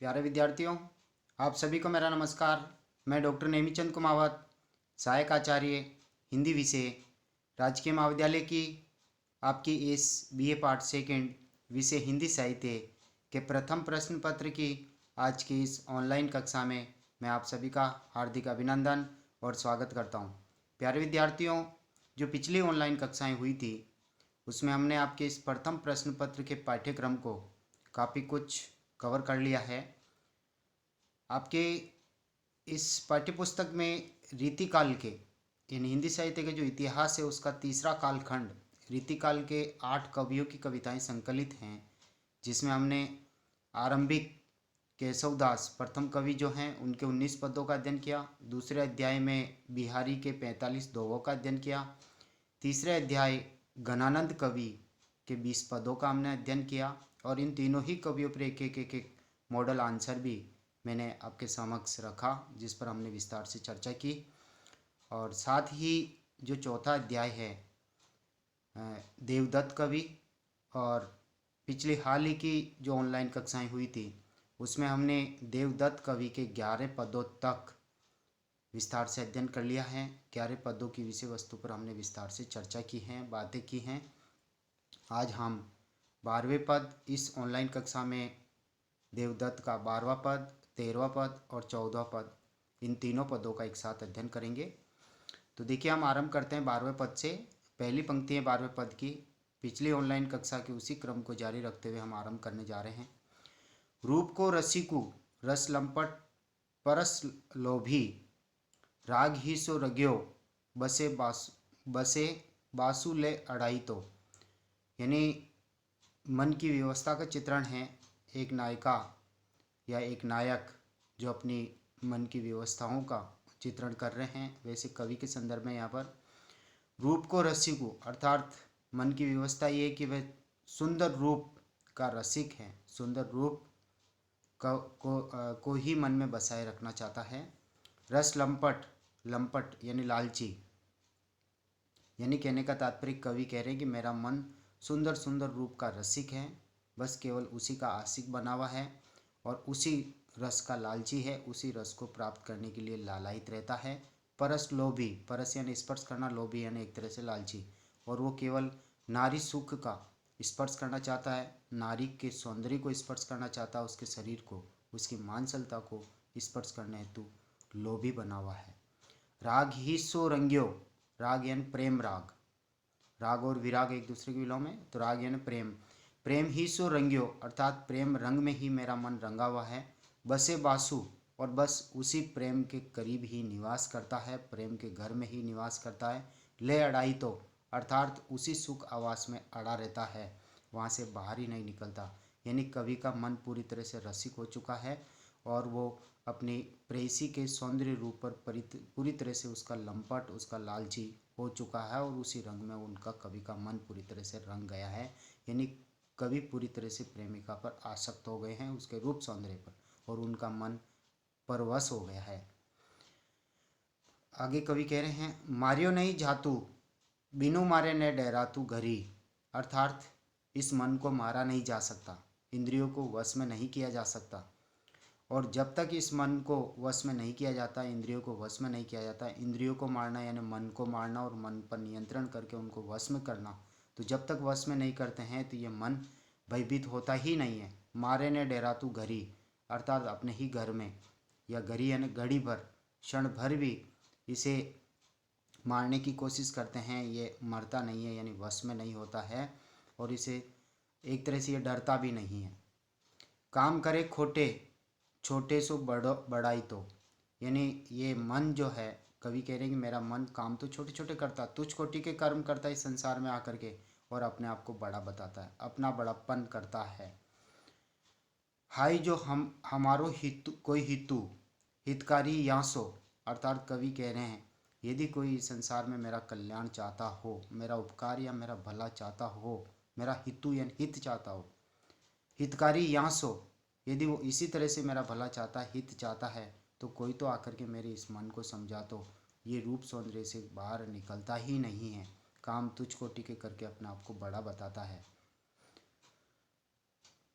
प्यारे विद्यार्थियों, आप सभी को मेरा नमस्कार। मैं डॉक्टर नेमीचंद कुमावत, सहायक आचार्य हिंदी विषय, राजकीय महाविद्यालय की आपकी इस बीए पार्ट सेकंड विषय हिंदी साहित्य के प्रथम प्रश्न पत्र की आज की इस ऑनलाइन कक्षा में मैं आप सभी का हार्दिक अभिनंदन और स्वागत करता हूं। प्यारे विद्यार्थियों, जो पिछली ऑनलाइन कक्षाएं हुई थी उसमें हमने आपके इस प्रथम प्रश्न पत्र के पाठ्यक्रम को काफ़ी कुछ कवर कर लिया है। आपके इस पाठ्यपुस्तक में रीतिकाल के यानी हिंदी साहित्य के जो इतिहास है उसका तीसरा कालखंड रीतिकाल के 8 कवियों की कविताएं संकलित हैं, जिसमें हमने आरंभिक केशवदास प्रथम कवि जो हैं उनके 19 पदों का अध्ययन किया। दूसरे अध्याय में बिहारी के 45 दोहों का अध्ययन किया। तीसरे अध्याय घनानंद कवि के 20 पदों का हमने अध्ययन किया और इन तीनों ही कवियों पर एक मॉडल आंसर भी मैंने आपके समक्ष रखा, जिस पर हमने विस्तार से चर्चा की। और साथ ही जो चौथा अध्याय है देवदत्त कवि, और पिछली हाल ही की जो ऑनलाइन कक्षाएं हुई थी उसमें हमने देवदत्त कवि के 11 पदों तक विस्तार से अध्ययन कर लिया है। 11 पदों की विषय वस्तु पर हमने विस्तार से चर्चा की है, बातें की हैं। आज हम 12वें पद इस ऑनलाइन कक्षा में देवदत्त का 12वां पद, 13वां पद और 14वां पद, इन तीनों पदों का एक साथ अध्ययन करेंगे। तो देखिए, हम आरंभ करते हैं 12वें पद से। पहली पंक्ति है 12वें पद की। पिछली ऑनलाइन कक्षा के उसी क्रम को जारी रखते हुए हम आरंभ करने जा रहे हैं। रूप को रसिकु रस लंपट परस लोभी, राग ही सो रग्यो बसे बासु ले अढ़ाई। तो यानी मन की व्यवस्था का चित्रण है। एक नायिका या एक नायक जो अपनी मन की व्यवस्थाओं का चित्रण कर रहे हैं, वैसे कवि के संदर्भ में यहाँ पर रूप को रसिकु अर्थात मन की व्यवस्था ये कि वह सुंदर रूप का रसिक है, सुंदर रूप को ही मन में बसाए रखना चाहता है। रस लंपट, लंपट यानी लालची, यानी कहने का तात्पर्य कवि कह रहे हैं कि मेरा मन सुंदर सुंदर रूप का रसिक है, बस केवल उसी का आशिक बना हुआ है और उसी रस का लालची है, उसी रस को प्राप्त करने के लिए लालायित रहता है। परस लोभी, परस यानी स्पर्श करना, लोभी यानी एक तरह से लालची, और वो केवल नारी सुख का स्पर्श करना चाहता है, नारी के सौंदर्य को स्पर्श करना चाहता है, उसके शरीर को, उसकी मांसलता को स्पर्श करने हेतु लोभी बना हुआ है। राग ही सो रंग्यो, राग यानी प्रेम राग, राग और विराग एक दूसरे के विलोम में, तो राग यानी प्रेम, प्रेम ही सो रंग्यो अर्थात प्रेम रंग में ही मेरा मन रंगा हुआ है। बसे बासु, और बस उसी प्रेम के करीब ही निवास करता है, प्रेम के घर में ही निवास करता है। ले अड़ाई तो अर्थात उसी सुख आवास में अड़ा रहता है, वहाँ से बाहर ही नहीं निकलता। यानी कवि का मन पूरी तरह से रसिक हो चुका है और वो अपनी प्रेयसी के सौंदर्य रूप पर पूरी तरह से उसका लंपट, उसका लालची हो चुका है और उसी रंग में उनका कवि का मन पूरी तरह से रंग गया है। यानी कवि पूरी तरह से प्रेमिका पर आसक्त हो गए हैं, उसके रूप सौंदर्य पर, और उनका मन परवश हो गया है। आगे कवि कह रहे हैं मारियो नहीं जातू बिनु मारे ने डरातू घरी, अर्थात इस मन को मारा नहीं जा सकता, इंद्रियों को वश में नहीं किया जा सकता, और जब तक इस मन को वश में नहीं किया जाता, इंद्रियों को वश में नहीं किया जाता, इंद्रियों को मारना यानी मन को मारना और मन पर नियंत्रण करके उनको वश में करना, तो जब तक वश में नहीं करते हैं तो ये मन भयभीत होता ही नहीं है। मारे ने डेरातू घड़ी अर्थात अपने ही घर में, या घड़ी यानी घड़ी भर, क्षण भर भी इसे मारने की कोशिश करते हैं, ये मरता नहीं है, यानी वश में नहीं होता है, और इसे एक तरह से ये डरता भी नहीं है। काम करे खोटे छोटे सो बड़ो बड़ाई, तो यानी ये मन जो है, कवि कह रहे हैं कि मेरा मन काम तो छोटे छोटे करता, तुच्छ कोटि के कर्म करता है इस संसार में आकर के, और अपने आप को बड़ा बताता है, अपना बड़प्पन करता है। हाय जो हम हमारो हितु कोई हितु हितकारी यासो, अर्थात कवि कह रहे हैं यदि कोई इस संसार में मेरा कल्याण चाहता हो, मेरा उपकार या मेरा भला चाहता हो, मेरा हितु यानी हित चाहता हो, हितकारी यासो, यदि वो इसी तरह से मेरा भला चाहता है, हित चाहता है, तो कोई तो आकर के मेरे इस मन को समझा, तो ये रूप सौंदर्य से बाहर निकलता ही नहीं है, काम तुच्छ कोटि के करके अपने आप को बड़ा बताता है।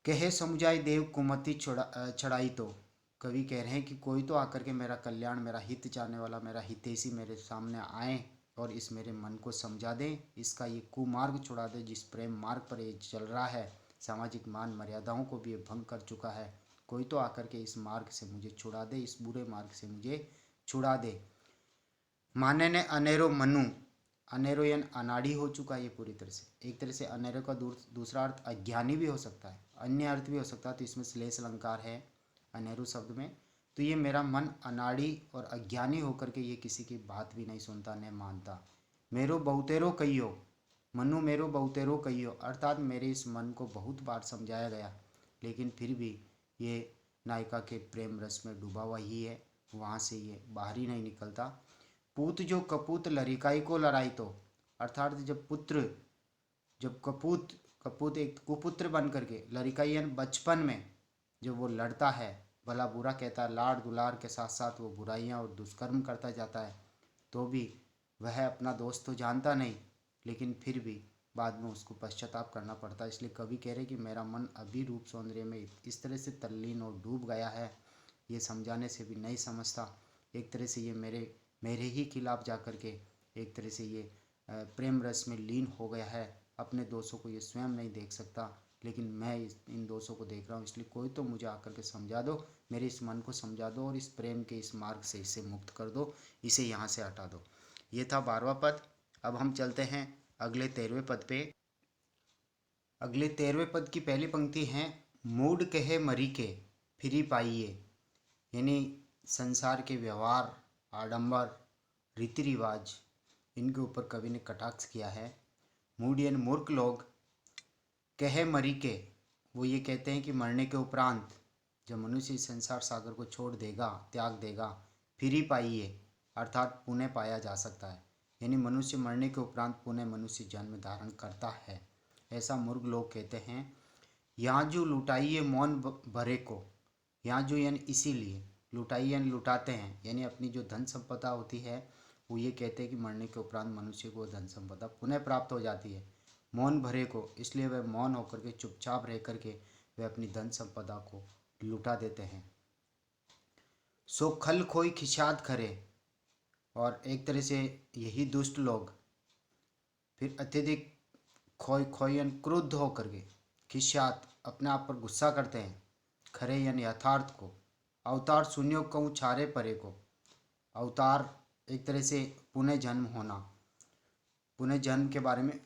कहे समुझाई देव कुमति चढ़ाई। तो कवि कह रहे हैं कि कोई तो आकर के मेरा कल्याण, मेरा हित चाहने वाला, मेरा हितैषी मेरे सामने आए और इस मेरे मन को समझा दे, इसका ये कुमार्ग छुड़ा दे, जिस प्रेम मार्ग पर ये चल रहा है, सामाजिक मान मर्यादाओं को भी ये भंग कर चुका है। कोई तो आकर के इस मार्ग से मुझे छुड़ा दे, इस बुरे मार्ग से मुझे छुड़ा दे। माने ने अनेरो मनु, अनेरो यानी अनाड़ी हो चुका है ये पूरी तरह से। एक तरह से अनेरो का दूसरा अर्थ अज्ञानी भी हो सकता है, अन्य अर्थ भी हो सकता है, तो इसमें श्लेष अलंकार है अनेरो शब्द में। तो ये मेरा मन अनाड़ी और अज्ञानी होकर के ये किसी की बात भी नहीं सुनता, नहीं मानता। मेरो बहुतेरो कहियो, मनु मेरो बहुतेरो कहियो, अर्थात मेरे इस मन को बहुत बार समझाया गया, लेकिन फिर भी ये नायिका के प्रेम रस में डूबा हुआ ही है, वहाँ से ये बाहर ही नहीं निकलता। पूत जो कपूत लड़िकाई को लड़ाई। तो अर्थात जब कपूत कपूत एक कुपुत्र बन करके, लड़िकाई यानी बचपन में जब वो लड़ता है, भला बुरा कहता है, लाड़ दुलार के साथ साथ वो बुराइयां और दुष्कर्म करता जाता है, तो भी वह अपना दोस्त तो जानता नहीं, लेकिन फिर भी बाद में उसको पश्चाताप करना पड़ता है। इसलिए कवि कह रहे कि मेरा मन अभी रूप सौंदर्य में इस तरह से तल्लीन और डूब गया है, ये समझाने से भी नहीं समझता। एक तरह से ये मेरे ही खिलाफ जा कर के एक तरह से ये प्रेम रस में लीन हो गया है। अपने दोषों को ये स्वयं नहीं देख सकता, लेकिन मैं इन दोषों को देख रहा हूँ, इसलिए कोई तो मुझे आकर के समझा दो, मेरे इस मन को समझा दो और इस प्रेम के इस मार्ग से इसे मुक्त कर दो, इसे यहाँ से हटा दो। ये था 12वां पद। अब हम चलते हैं अगले 13वें पद पे। अगले 13वें पद की पहली पंक्ति है, मूड कहे मरी के फिरी पाइए। यानी संसार के व्यवहार, आडंबर, रीति रिवाज, इनके ऊपर कवि ने कटाक्ष किया है। मूड यानी मूर्ख लोग, कहे मरी के, वो ये कहते हैं कि मरने के उपरांत जब मनुष्य इस संसार सागर को छोड़ देगा, त्याग देगा, फिर ही पाइए, अर्थात पुनः पाया जा सकता है। यानी मनुष्य मरने के उपरांत पुनः मनुष्य जन्म धारण करता है, ऐसा मूर्ख लोग कहते हैं। यहाँ जो लुटाइए मौन भरे को, यहाँ जो यानी इसीलिए, लुटाइए यानी लुटाते हैं, यानी अपनी जो धन संपदा होती है, वो ये कहते हैं कि मरने के उपरांत मनुष्य को धन संपदा पुनः प्राप्त हो जाती है। मौन भरे को, इसलिए वह मौन होकर के चुपचाप रह करके वह अपनी धन संपदा को लुटा देते हैं। सो खल खोई खिसात खरे, और एक तरह से यही दुष्ट लोग फिर अत्यधिक खोई खोई यानी क्रुद्ध होकर के, खिसात अपने आप पर गुस्सा करते हैं, खरे यानी यथार्थ को, अवतार शून्य कहूँ छारे परे को। अवतार एक तरह से पुनः जन्म होना, पुनः जन्म के बारे में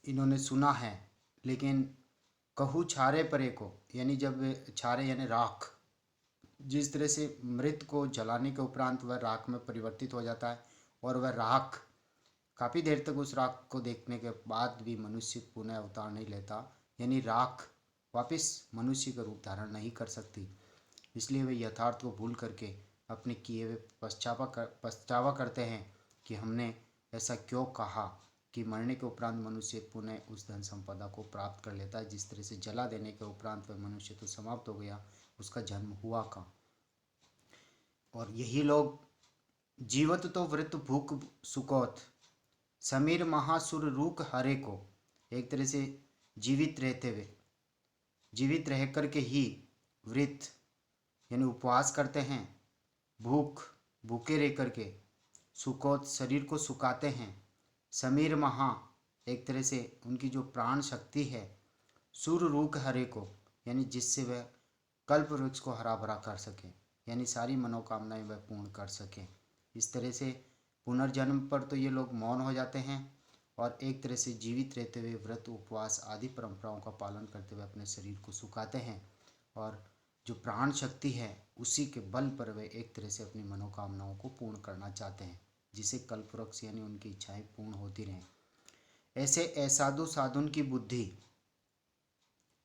इन्होंने सुना है, लेकिन कहूँ छारे परे को, यानी जब छारे यानी राख, जिस तरह से मृत को जलाने के उपरांत वह राख में परिवर्तित हो जाता है और वह राख काफ़ी देर तक उस राख को देखने के बाद भी मनुष्य पुनः अवतार नहीं लेता, यानी राख वापस मनुष्य का रूप धारण नहीं कर सकती, इसलिए वे यथार्थ को भूल करके अपने किए हुए पछतावा करते हैं कि हमने ऐसा क्यों कहा कि मरने के उपरांत मनुष्य पुनः उस धन संपदा को प्राप्त कर लेता है। जिस तरह से जला देने के उपरांत वह मनुष्य तो समाप्त हो गया, उसका जन्म हुआ कहाँ। और यही लोग जीवत तो व्रत भूख सुकोत, समीर महासुर रूक हरे को, एक तरह से जीवित रहते हुए, जीवित रह करके ही व्रत यानी उपवास करते हैं, भूखे रह करके, सुकोत शरीर को सुखाते हैं, समीर महा एक तरह से उनकी जो प्राण शक्ति है, सुर रूख हरे को, यानी जिससे वह कल्प वृक्ष को हरा भरा कर सकें, यानी सारी मनोकामनाएं वह पूर्ण कर सकें। इस तरह से पुनर्जन्म पर तो ये लोग मौन हो जाते हैं और एक तरह से जीवित रहते हुए व्रत उपवास आदि परंपराओं का पालन करते हुए अपने शरीर को सुखाते हैं और जो प्राण शक्ति है उसी के बल पर वे एक तरह से अपनी मनोकामनाओं को पूर्ण करना चाहते हैं, जिसे कल्पवृक्ष यानी उनकी इच्छाएं पूर्ण होती रहें। ऐसे असाधु साधुन की बुद्धि,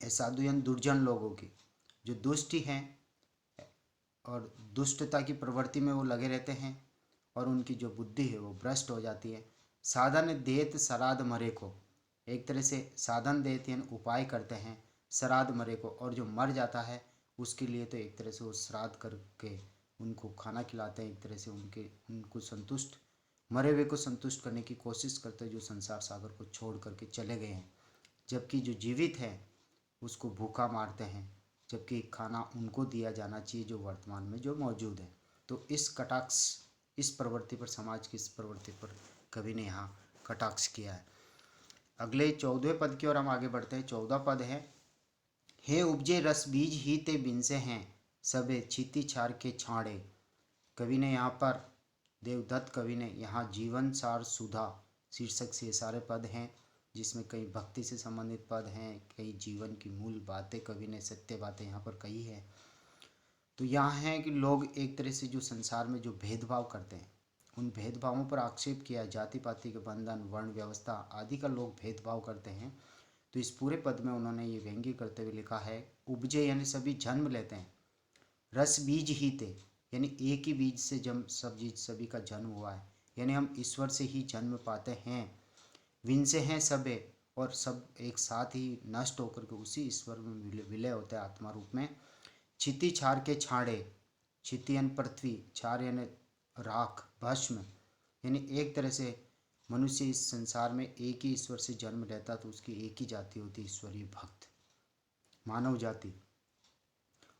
असाधु यानी दुर्जन लोगों की जो दुष्ट हैं और दुष्टता की प्रवृत्ति में वो लगे रहते हैं और उनकी जो बुद्धि है वो भ्रष्ट हो जाती है। साधन देत श्राद्ध मरे को, एक तरह से साधन देते हैं उपाय करते हैं श्राद्ध मरे को, और जो मर जाता है उसके लिए तो एक तरह से वो श्राद्ध करके उनको खाना खिलाते हैं, एक तरह से उनको संतुष्ट, मरे हुए को संतुष्ट करने की कोशिश करते हैं जो संसार सागर को छोड़ करके चले गए हैं। जबकि जो जीवित हैं उसको भूखा मारते हैं, जबकि खाना उनको दिया जाना चाहिए जो वर्तमान में जो मौजूद है। तो इस कटाक्ष, इस प्रवृत्ति पर, समाज की इस प्रवृत्ति पर कवि ने यहाँ कटाक्ष किया है। अगले 14वें पद की ओर हम आगे बढ़ते हैं। 14 पद है, हे उपजे रस बीज ही ते बिनसे हैं, सबे छिति छार के छाड़े। कवि ने यहाँ पर, देवदत्त कवि ने यहाँ जीवन सार सुधा शीर्षक से ये सारे पद हैं, जिसमें कई भक्ति से संबंधित पद हैं, कई जीवन की मूल बातें कवि ने, सत्य बातें यहाँ पर कही है। तो यहाँ है कि लोग एक तरह से जो संसार में जो भेदभाव करते हैं, उन भेदभावों पर आक्षेप किया। जाति पाति के बंधन, वर्ण व्यवस्था आदि का लोग भेदभाव करते हैं। तो इस पूरे पद में उन्होंने ये व्यंग्य करते हुए लिखा है, उपजे यानी सभी जन्म लेते हैं, रस बीज ही थे यानी एक ही बीज से जब सभी का जन्म हुआ है, यानी हम ईश्वर से ही जन्म पाते हैं। विनसे हैं सबे, और सब एक साथ ही नष्ट होकर के उसी ईश्वर में विलय होते हैं आत्मा रूप में। छिति छार के छाड़े, छिति यानी पृथ्वी, छार यानी राख, भस्म, यानी एक तरह से मनुष्य इस संसार में एक ही ईश्वर से जन्म लेता तो उसकी एक ही जाति होती, ईश्वरीय भक्त, मानव जाति।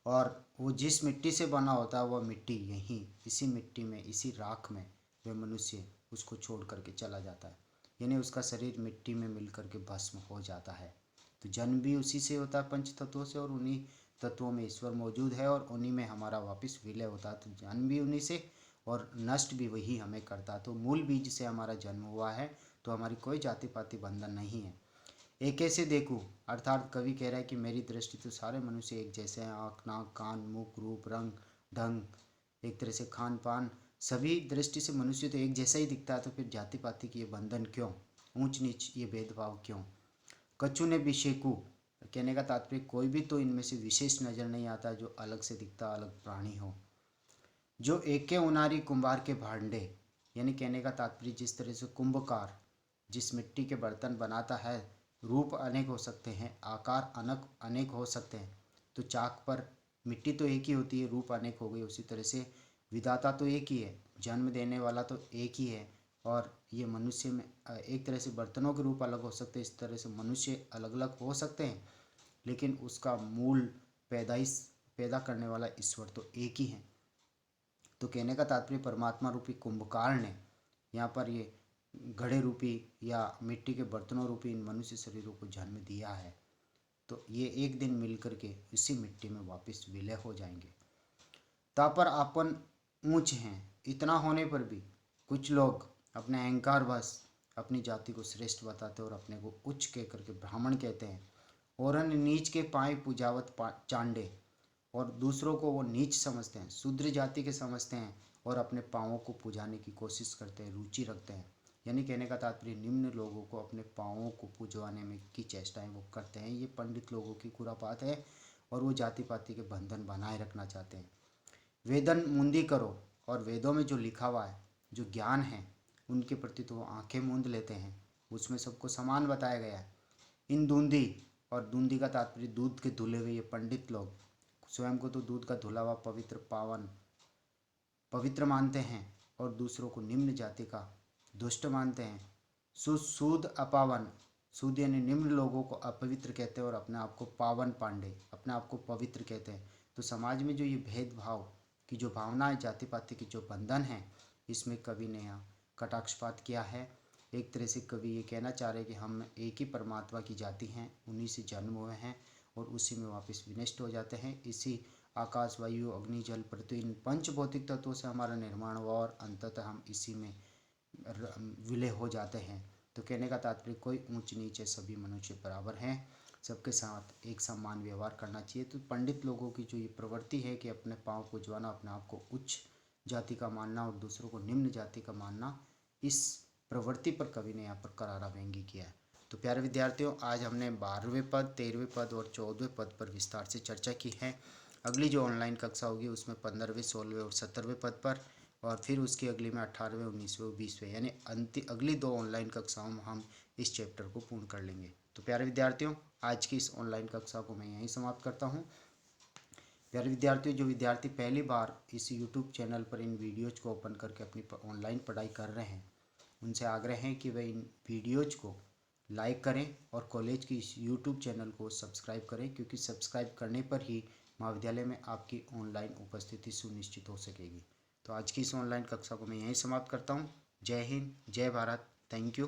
और वो जिस मिट्टी से बना होता है वह मिट्टी यहीं इसी मिट्टी में, इसी राख में वह मनुष्य उसको छोड़ करके चला जाता है, यानी उसका शरीर मिट्टी में मिल करके भस्म हो जाता है। तो जन्म भी उसी से होता है, पंच तत्वों से, और उन्हीं तत्वों में ईश्वर मौजूद है और उन्हीं में हमारा वापस विलय होता है। तो जन्म भी उन्हीं से और नष्ट भी वही हमें करता है। तो मूल बीज से हमारा जन्म हुआ है, तो हमारी कोई जाति पाति बंधन नहीं है। एक ऐसे देखूं, अर्थात कवि कह रहा है कि मेरी दृष्टि तो सारे मनुष्य एक जैसे हैं, आँख नाक कान मुख रूप रंग ढंग, एक तरह से खान पान, सभी दृष्टि से मनुष्य तो एक जैसा ही दिखता है। तो फिर जाति पाति की ये बंधन क्यों, ऊंच नीच ये भेदभाव क्यों। कछु ने बिशेकू, कहने का तात्पर्य कोई भी तो इनमें से विशेष नजर नहीं आता जो अलग से दिखता, अलग प्राणी हो। जो एके उनारी कुंभार के भांडे, यानी कहने का तात्पर्य जिस तरह से कुंभकार जिस मिट्टी के बर्तन बनाता है, रूप अनेक हो सकते हैं, आकार अनेक हो सकते हैं। तो चाक पर मिट्टी तो एक ही होती है, रूप अनेक हो गई। उसी तरह से विधाता तो एक ही है, जन्म देने वाला तो एक ही है, और ये मनुष्य में एक तरह से बर्तनों के रूप अलग हो सकते हैं, इस तरह से मनुष्य अलग अलग हो सकते हैं, लेकिन उसका मूल पैदाइश पैदा करने वाला ईश्वर तो एक ही है। तो कहने का तात्पर्य परमात्मा रूपी कुंभकार ने यहाँ पर ये घड़े रूपी या मिट्टी के बर्तनों रूपी इन मनुष्य शरीरों को जन्म दिया है। तो ये एक दिन मिल करके इसी मिट्टी में वापस विलय हो जाएंगे। तापर आपन ऊंच हैं, इतना होने पर भी कुछ लोग अपने अहंकार वश अपनी जाति को श्रेष्ठ बताते हैं और अपने को उच्च कह करके ब्राह्मण कहते हैं। और नीच के पाए पूजावत चांडे, और दूसरों को वो नीच समझते हैं, शूद्र जाति के समझते हैं, और अपने पाँवों को पुजाने की कोशिश करते हैं, रुचि रखते हैं। यानी कहने का तात्पर्य निम्न लोगों को अपने पाँवों को पुजवाने में की चेष्टाएं वो करते हैं। ये पंडित लोगों की खुरापात है और वो जाति पाति के बंधन बनाए रखना चाहते हैं। वेदन मुंदी करो, और वेदों में जो लिखा हुआ है, जो ज्ञान है, उनके प्रति तो वो आंखें मूंद लेते हैं, उसमें सबको समान बताया गया है। इन दूंदी, और दूंदी का तात्पर्य दूध के धुले हुए ये पंडित लोग स्वयं को तो दूध का धुला हुआ पवित्र पावन पवित्र मानते हैं और दूसरों को निम्न जाति का दुष्ट मानते हैं। सुसूद अपावन, सूद यानी निम्न लोगों को अपवित्र कहते हैं और अपने आप को पावन पांडे, अपने आप को पवित्र कहते हैं। तो समाज में जो ये भेदभाव की जो भावना है, जाति पाति की जो बंधन है, इसमें कवि ने यहाँ कटाक्षपात किया है। एक तरह से कवि ये कहना चाह रहे हैं कि हम एक ही परमात्मा की जाति हैं, उन्हीं से जन्म हुए हैं और उसी में वापस विनष्ट हो जाते हैं। इसी आकाश वायु अग्नि जल पृथ्वी इन पंच भौतिक तत्वों से हमारा निर्माण हुआ और अंततः हम इसी में विलय हो जाते हैं। तो कहने का तात्पर्य कोई ऊंच नीच है, सभी मनुष्य बराबर हैं, सबके साथ एक समान व्यवहार करना चाहिए। तो पंडित लोगों की जो ये प्रवृत्ति है कि अपने पाँव पुजवाना, अपने आप को उच्च जाति का मानना और दूसरों को निम्न जाति का मानना, इस प्रवृत्ति पर कवि ने यहाँ पर करारा व्यंग्य किया है। तो प्यारे विद्यार्थियों, आज हमने 12वें पद, 13वें पद और 14वें पद पर विस्तार से चर्चा की है। अगली जो ऑनलाइन कक्षा होगी उसमें 15वें 16वें और 17वें पद पर, और फिर उसकी अगली में 18वें 19वें और 20वें, यानी अगली 2 ऑनलाइन कक्षाओं में हम इस चैप्टर को पूर्ण कर लेंगे। तो प्यारे विद्यार्थियों, आज की इस ऑनलाइन कक्षा को मैं यहीं समाप्त करता हूँ। प्यारे विद्यार्थियों, जो विद्यार्थी पहली बार इस यूट्यूब चैनल पर इन वीडियोज़ को ओपन करके अपनी ऑनलाइन पढ़ाई कर रहे हैं, उनसे आग्रह है कि वे इन वीडियोज़ को लाइक करें और कॉलेज की इस यूट्यूब चैनल को सब्सक्राइब करें, क्योंकि सब्सक्राइब करने पर ही महाविद्यालय में आपकी ऑनलाइन उपस्थिति सुनिश्चित हो सकेगी। तो आज की इस ऑनलाइन कक्षा को मैं यहीं समाप्त करता हूँ। जय हिंद, जय भारत, थैंक यू।